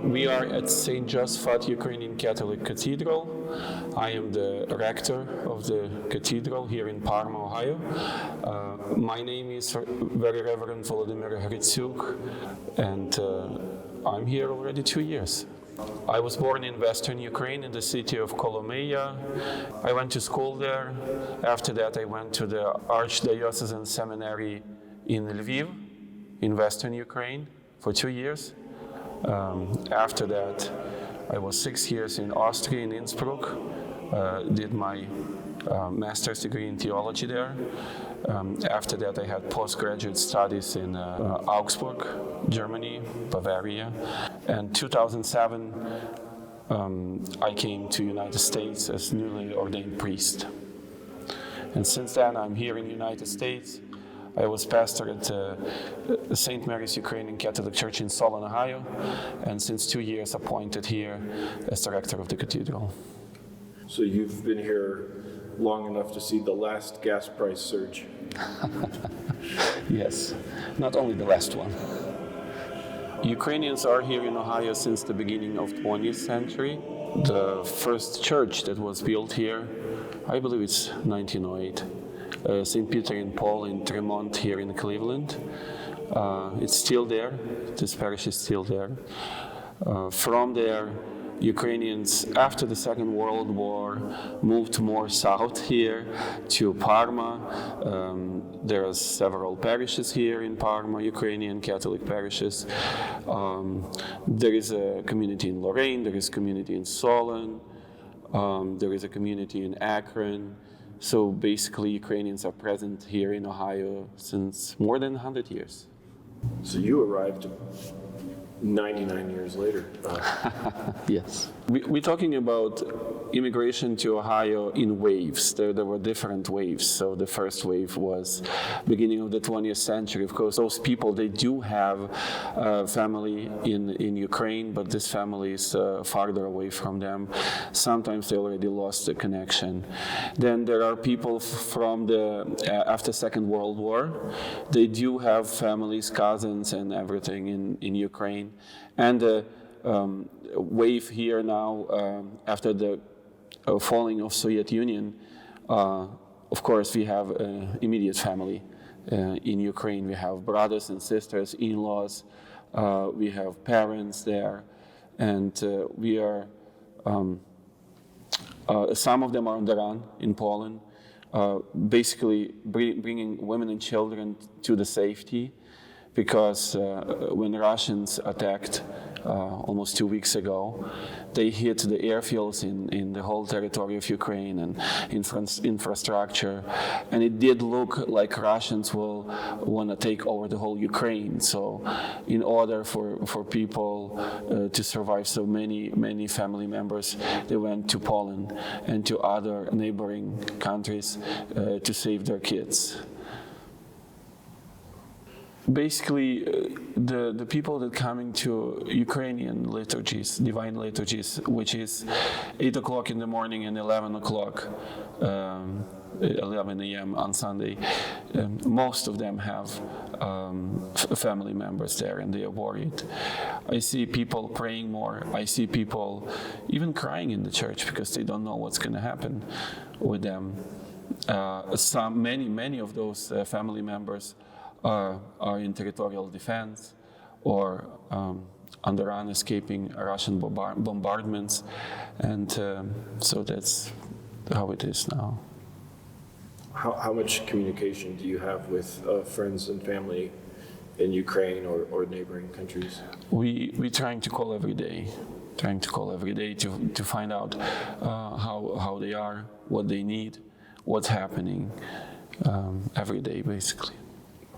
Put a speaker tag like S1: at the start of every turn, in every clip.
S1: We are at St. Josaphat Ukrainian Catholic Cathedral. I am the rector of the cathedral here in Parma, Ohio. My name is Very Reverend Volodymyr Hrytsyuk, and I'm here already 2 years. I was born in Western Ukraine in the city of Kolomyia. I went to school there. After that, I went to the Archdiocesan Seminary in Lviv, in Western Ukraine, for 2 years. After that, I was 6 years in Austria, in Innsbruck, did my master's degree in theology there. After that, I had postgraduate studies in Augsburg, Germany, Bavaria. And 2007, I came to United States as newly ordained priest. And since then, I'm here in the United States. I was pastor at St. Mary's Ukrainian Catholic Church in Solon, Ohio, and since 2 years appointed here as director of the cathedral.
S2: So you've been here long enough to see the last gas price surge?
S1: Yes, not only the last one. Ukrainians are here in Ohio since the beginning of 20th century. The first church that was built here, I believe it's 1908. St. Peter and Paul in Tremont here in Cleveland. It's still there. This parish is still there. From there, Ukrainians, after the Second World War, moved more south here to Parma. There are several parishes here in Parma, Ukrainian Catholic parishes. There is a community in Lorraine, there is a community in Solon, there is a community in Akron. So basically, Ukrainians are present here in Ohio since more than 100 years.
S2: So you arrived 99 years later.
S1: Yes. We're talking about immigration to Ohio in waves. There were different waves. So the first wave was beginning of the 20th century. Of course, those people, they do have family in Ukraine, but this family is farther away from them. Sometimes they already lost the connection. Then there are people from after Second World War. They do have families, cousins, and everything in Ukraine. And the wave here now, after the falling of Soviet Union, of course, we have immediate family in Ukraine. We have brothers and sisters, in-laws, we have parents there, and we are, some of them are on the run in Poland, basically bringing women and children to the safety, because when the Russians attacked almost 2 weeks ago, they hit the airfields in the whole territory of Ukraine and infrastructure, and it did look like Russians will want to take over the whole Ukraine. So in order for people to survive, so many family members, they went to Poland and to other neighboring countries to save their kids. Basically, the people that coming to Ukrainian liturgies, divine liturgies, which is 8 o'clock in the morning and 11 o'clock, 11 a.m. on Sunday, most of them have family members there, and they are worried. I see people praying more. I see people even crying in the church because they don't know what's going to happen with them. Many of those family members are in territorial defense or on the run escaping Russian bombardments, and so that's how it is now.
S2: How much communication do you have with friends and family in Ukraine or neighboring countries?
S1: We're trying to call every day. To find out how they are, what they need, what's happening every day, basically.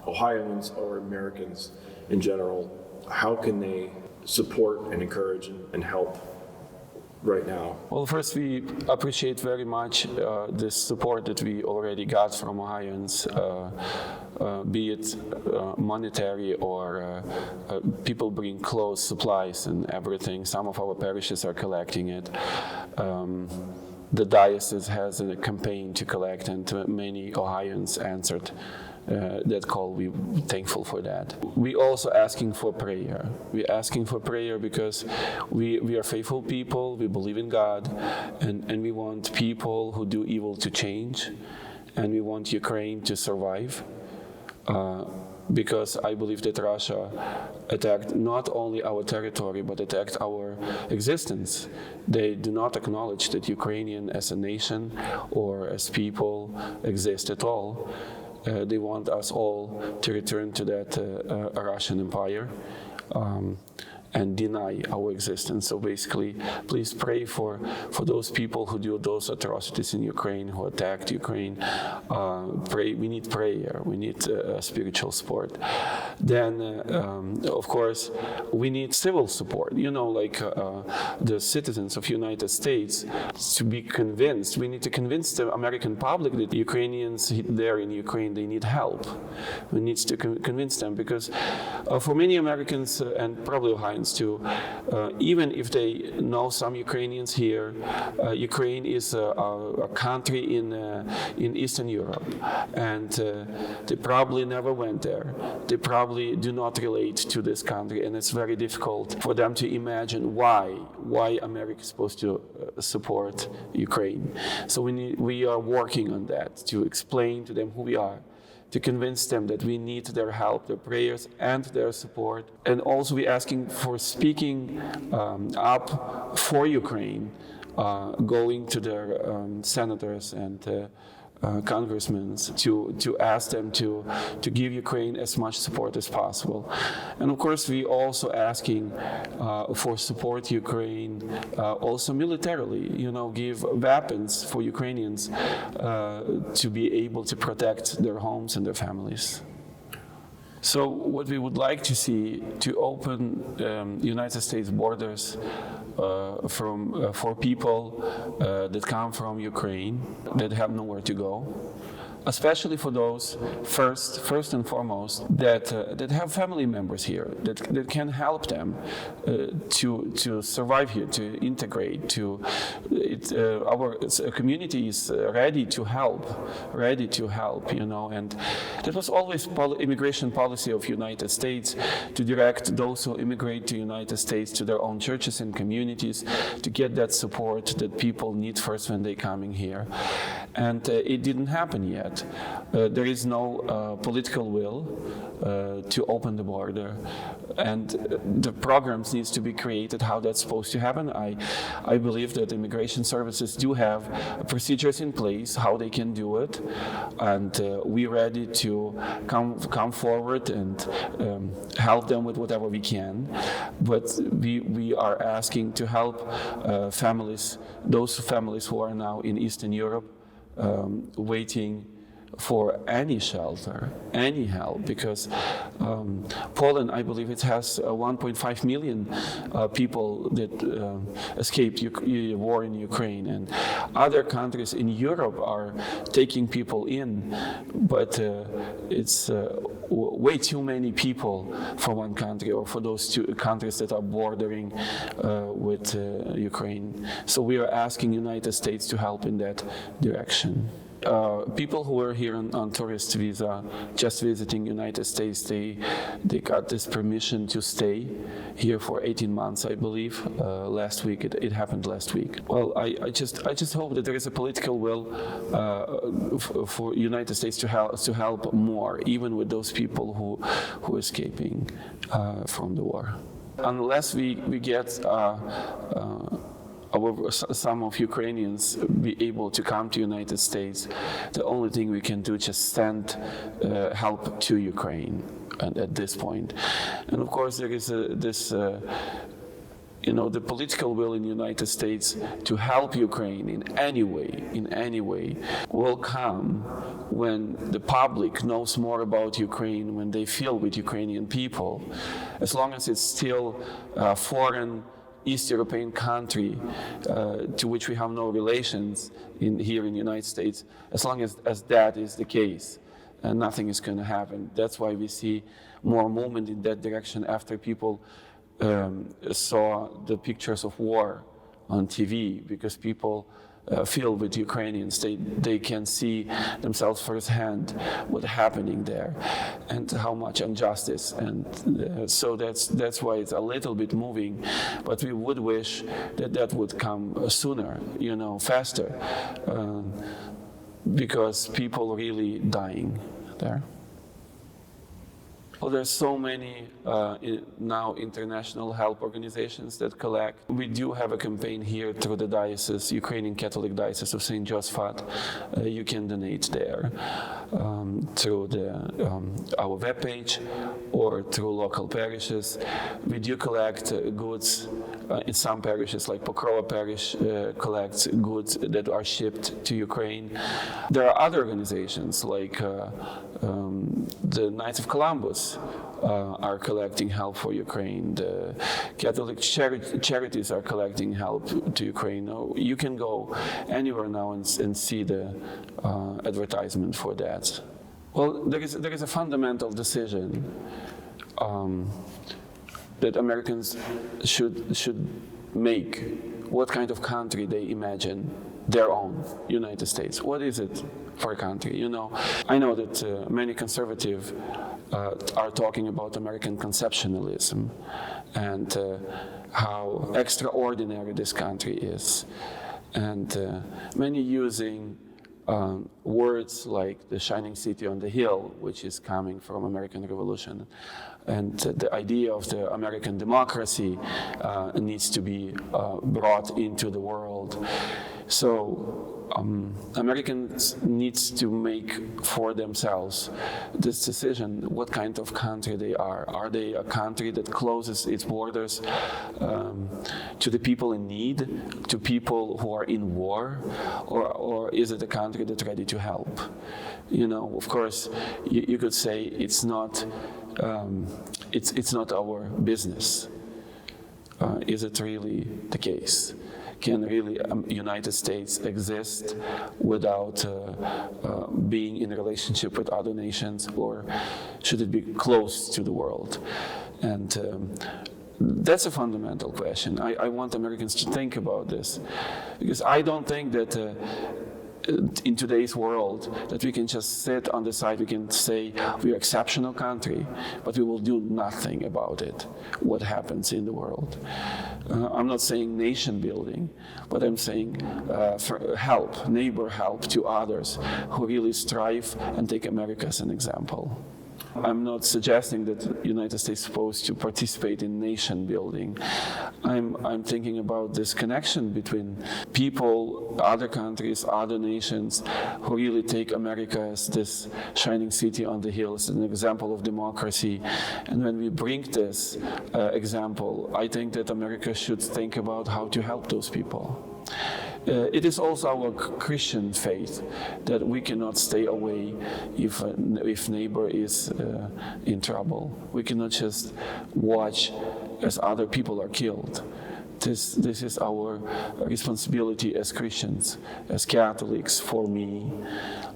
S2: Ohioans or Americans in general, how can they support and encourage and help right now?
S1: Well, first, we appreciate very much this support that we already got from Ohioans, be it monetary or people bring clothes, supplies, and everything. Some of our parishes are collecting it. the diocese has a campaign to collect, and many Ohioans answered that call. We're thankful for that. We also asking for prayer. We're asking for prayer because we are faithful people, we believe in God, and we want people who do evil to change, and we want Ukraine to survive. Because I believe that Russia attacked not only our territory, but attacked our existence. They do not acknowledge that Ukrainian as a nation or as people exist at all. They want us all to return to that Russian Empire and deny our existence. So basically, please pray for those people who do those atrocities in Ukraine, who attacked Ukraine. We need prayer, we need spiritual support. Then, of course, we need civil support. Like the citizens of United States, to be convinced. We need to convince the American public that Ukrainians there in Ukraine, they need help. We need to convince them, because for many Americans and probably Ohioans too, even if they know some Ukrainians here, Ukraine is a country in Eastern Europe, and they probably never went there. They probably do not relate to this country, and it's very difficult for them to imagine why America is supposed to support Ukraine. So we are working on that, to explain to them who we are, to convince them that we need their help, their prayers, and their support. And also we're asking for speaking up for Ukraine, going to their senators and congressmen to ask them to give Ukraine as much support as possible. And of course, we also asking for support to Ukraine, also militarily, give weapons for Ukrainians to be able to protect their homes and their families. So what we would like to see, to open United States borders for people that come from Ukraine, that have nowhere to go, especially for those first and foremost that have family members here that can help them to survive here, to integrate. Our community is ready to help, and that was always immigration policy of United States, to direct those who immigrate to United States to their own churches and communities, to get that support that people need first when they're coming here. And it didn't happen yet. There is no political will to open the border, and the programs needs to be created how that's supposed to happen. I believe that immigration services do have procedures in place how they can do it, and we're ready to come forward and help them with whatever we can. But we are asking to help families, those families who are now in Eastern Europe, waiting for any shelter, any help, because Poland, I believe it has 1.5 million people that escaped war in Ukraine, and other countries in Europe are taking people in, but it's way too many people for one country, or for those two countries that are bordering with Ukraine. So we are asking United States to help in that direction. People who were here on tourist visa, just visiting United States, they got this permission to stay here for 18 months, I believe. Last week, it happened last week. Well, I just hope that there is a political will for United States to help more, even with those people who are escaping from the war. Unless we get some of Ukrainians be able to come to United States, the only thing we can do is just send help to Ukraine, and at this point. And of course there is the political will in the United States to help Ukraine in any way will come when the public knows more about Ukraine, when they feel with Ukrainian people. As long as it's still a foreign East European country to which we have no relations here in the United States, as long as that is the case, nothing is going to happen. That's why we see more movement in that direction after people saw the pictures of war on TV, because people filled with Ukrainians. They can see themselves firsthand what's happening there and how much injustice. And so that's why it's a little bit moving. But we would wish that would come sooner, faster, because people are really dying there. Well, there's so many now international help organizations that collect. We do have a campaign here through the diocese, Ukrainian Catholic Diocese of St. Josaphat. You can donate there through our webpage or through local parishes. We do collect goods in some parishes, like Pokrova Parish collects goods that are shipped to Ukraine. There are other organizations like the Knights of Columbus are collecting help for Ukraine. The Catholic charities are collecting help to Ukraine. You can go anywhere now and see the advertisement for that. Well, there is a fundamental decision that Americans should make. What kind of country they imagine their own United States. What is it for a country? I know that many conservatives are talking about American conceptualism and how extraordinary this country is, and many using words like the shining city on the hill, which is coming from American Revolution, and the idea of the American democracy needs to be brought into the world. So Americans need to make for themselves this decision, what kind of country they are. Are they a country that closes its borders to the people in need, to people who are in war, or is it a country that's ready to help? Of course, you could say it's not our business. Is it really the case? Can really United States exist without being in a relationship with other nations, or should it be close to the world? And that's a fundamental question. I want Americans to think about this, because I don't think that in today's world that we can just sit on the side, we can say we're an exceptional country, but we will do nothing about it, what happens in the world. I'm not saying nation building, but I'm saying for help, neighbor help to others who really strive and take America as an example. I'm not suggesting that the United States is supposed to participate in nation building. I'm thinking about this connection between people, other countries, other nations who really take America as this shining city on the hill, as an example of democracy. And when we bring this example, I think that America should think about how to help those people. It is also our Christian faith that we cannot stay away if neighbor is in trouble. We cannot just watch as other people are killed. This is our responsibility as Christians, as Catholics, for me,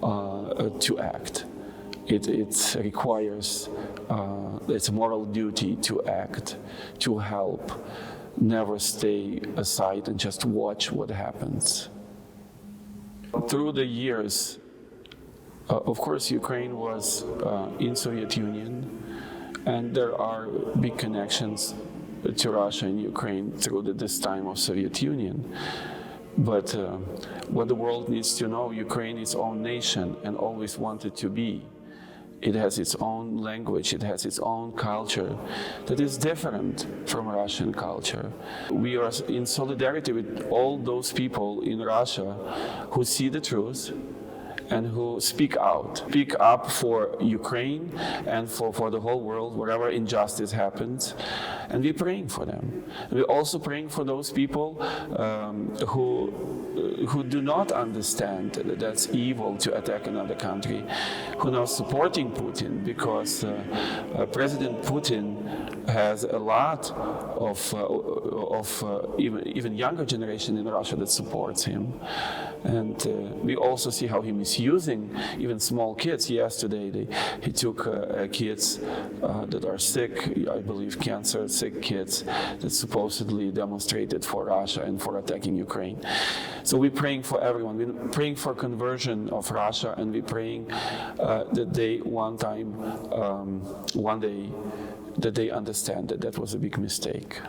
S1: to act. It requires, it's a moral duty to act, to help. Never stay aside and just watch what happens. Through the years, of course, Ukraine was in Soviet Union, and there are big connections to Russia and Ukraine through this time of Soviet Union. But what the world needs to know, Ukraine is its own nation and always wanted to be. It has its own language, it has its own culture that is different from Russian culture. We are in solidarity with all those people in Russia who see the truth and who speak up for Ukraine and for the whole world, wherever injustice happens. And we're praying for them. And we're also praying for those people who do not understand that that's evil to attack another country, who are now supporting Putin, because President Putin has a lot of even younger generation in Russia that supports him. And we also see how he misusing even small kids. Yesterday, he took kids that are sick, I believe cancer sick kids, that supposedly demonstrated for Russia and for attacking Ukraine. So we're praying for everyone. We're praying for conversion of Russia, and we're praying that they one day, that they understand that that was a big mistake.